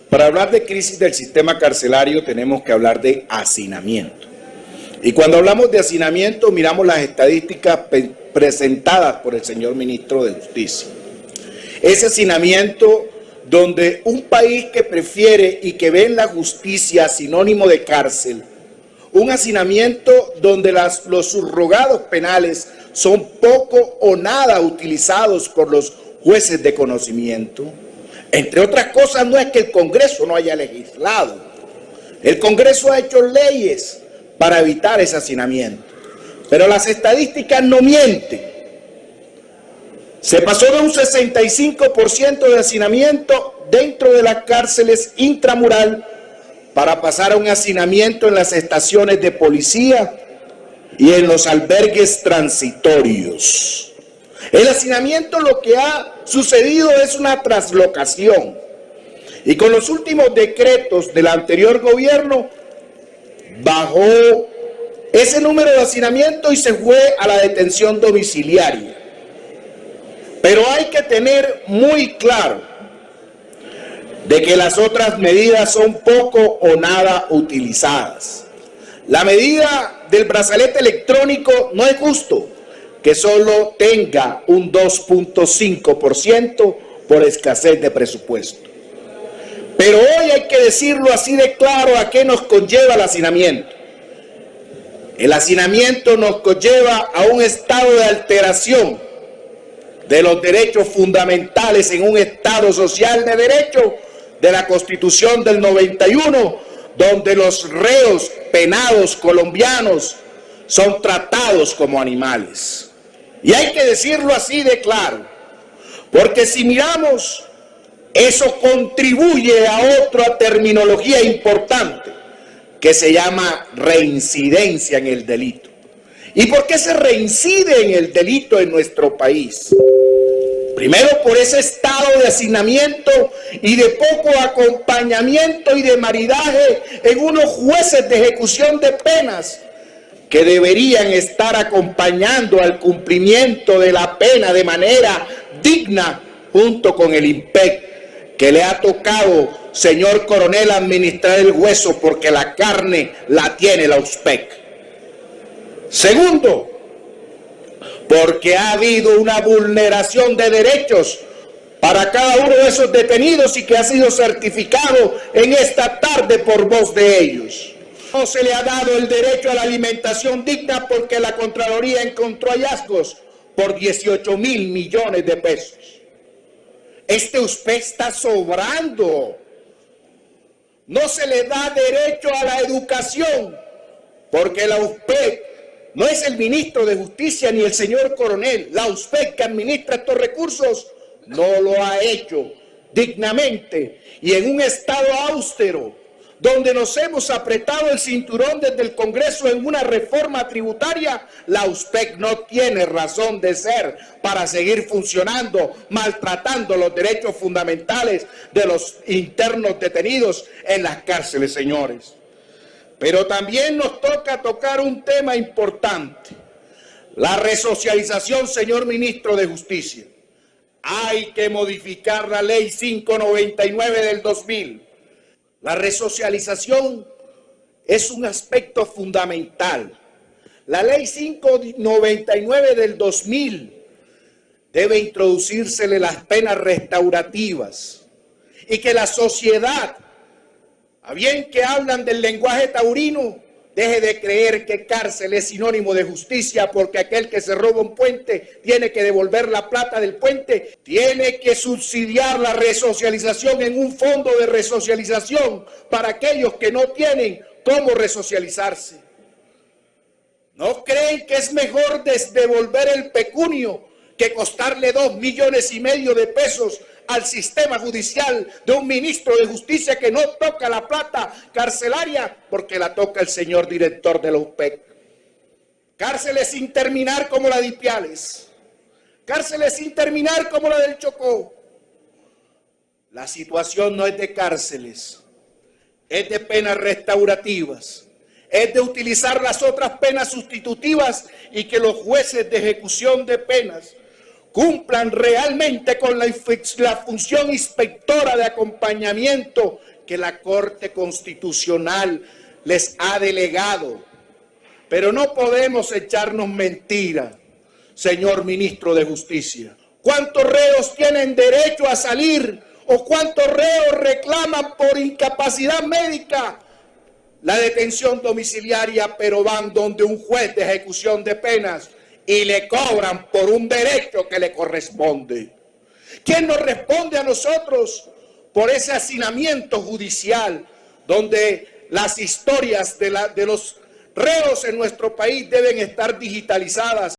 Para hablar de crisis del sistema carcelario tenemos que hablar de hacinamiento. Y cuando hablamos de hacinamiento miramos las estadísticas presentadas por el señor ministro de Justicia. Ese hacinamiento donde un país que prefiere y que ve en la justicia sinónimo de cárcel, un hacinamiento donde los subrogados penales son poco o nada utilizados por los jueces de conocimiento. Entre otras cosas, no es que el Congreso no haya legislado. El Congreso ha hecho leyes para evitar ese hacinamiento. Pero las estadísticas no mienten. Se pasó de un 65% de hacinamiento dentro de las cárceles intramural para pasar a un hacinamiento en las estaciones de policía y en los albergues transitorios. El hacinamiento, lo que ha sucedido es una traslocación. Y con los últimos decretos del anterior gobierno, bajó ese número de hacinamiento y se fue a la detención domiciliaria. Pero hay que tener muy claro de que las otras medidas son poco o nada utilizadas. La medida del brazalete electrónico no es justo que solo tenga un 2.5% por escasez de presupuesto. Pero hoy hay que decirlo así de claro a qué nos conlleva el hacinamiento. El hacinamiento nos conlleva a un estado de alteración de los derechos fundamentales en un Estado social de derecho de la Constitución del 91, donde los reos penados colombianos son tratados como animales. Y hay que decirlo así de claro, porque si miramos, eso contribuye a otra terminología importante que se llama reincidencia en el delito. ¿Y por qué se reincide en el delito en nuestro país? Primero, por ese estado de hacinamiento y de poco acompañamiento y de maridaje en unos jueces de ejecución de penas que deberían estar acompañando al cumplimiento de la pena de manera digna junto con el IMPEC, que le ha tocado, señor coronel, administrar el hueso porque la carne la tiene la USPEC. Segundo, porque ha habido una vulneración de derechos para cada uno de esos detenidos y que ha sido certificado en esta tarde por voz de ellos. No se le ha dado el derecho a la alimentación digna porque la Contraloría encontró hallazgos por 18.000 millones de pesos. Este USPEC está sobrando. No se le da derecho a la educación porque la USPEC no es el ministro de Justicia ni el señor coronel. La USPEC que administra estos recursos no lo ha hecho dignamente y en un estado austero, donde nos hemos apretado el cinturón desde el Congreso en una reforma tributaria, la USPEC no tiene razón de ser para seguir funcionando, maltratando los derechos fundamentales de los internos detenidos en las cárceles, señores. Pero también nos toca tocar un tema importante, la resocialización, señor ministro de Justicia. Hay que modificar la ley 599 del 2000. La resocialización es un aspecto fundamental. La ley 599 del 2000 debe introducírsele las penas restaurativas y que la sociedad, a bien que hablan del lenguaje taurino, deje de creer que cárcel es sinónimo de justicia porque aquel que se roba un puente tiene que devolver la plata del puente, tiene que subsidiar la resocialización en un fondo de resocialización para aquellos que no tienen cómo resocializarse. ¿No creen que es mejor devolver el pecunio que costarle 2,5 millones de pesos al sistema judicial de un ministro de Justicia que no toca la plata carcelaria porque la toca el señor director de la USPEC? Cárceles sin terminar como la de Ipiales, cárceles sin terminar como la del Chocó. La situación no es de cárceles, es de penas restaurativas, es de utilizar las otras penas sustitutivas y que los jueces de ejecución de penas cumplan realmente con la función inspectora de acompañamiento que la Corte Constitucional les ha delegado. Pero no podemos echarnos mentiras, señor ministro de Justicia. ¿Cuántos reos tienen derecho a salir o cuántos reos reclaman por incapacidad médica la detención domiciliaria, pero van donde un juez de ejecución de penas y le cobran por un derecho que le corresponde? ¿Quién nos responde a nosotros por ese hacinamiento judicial donde las historias de los reos en nuestro país deben estar digitalizadas?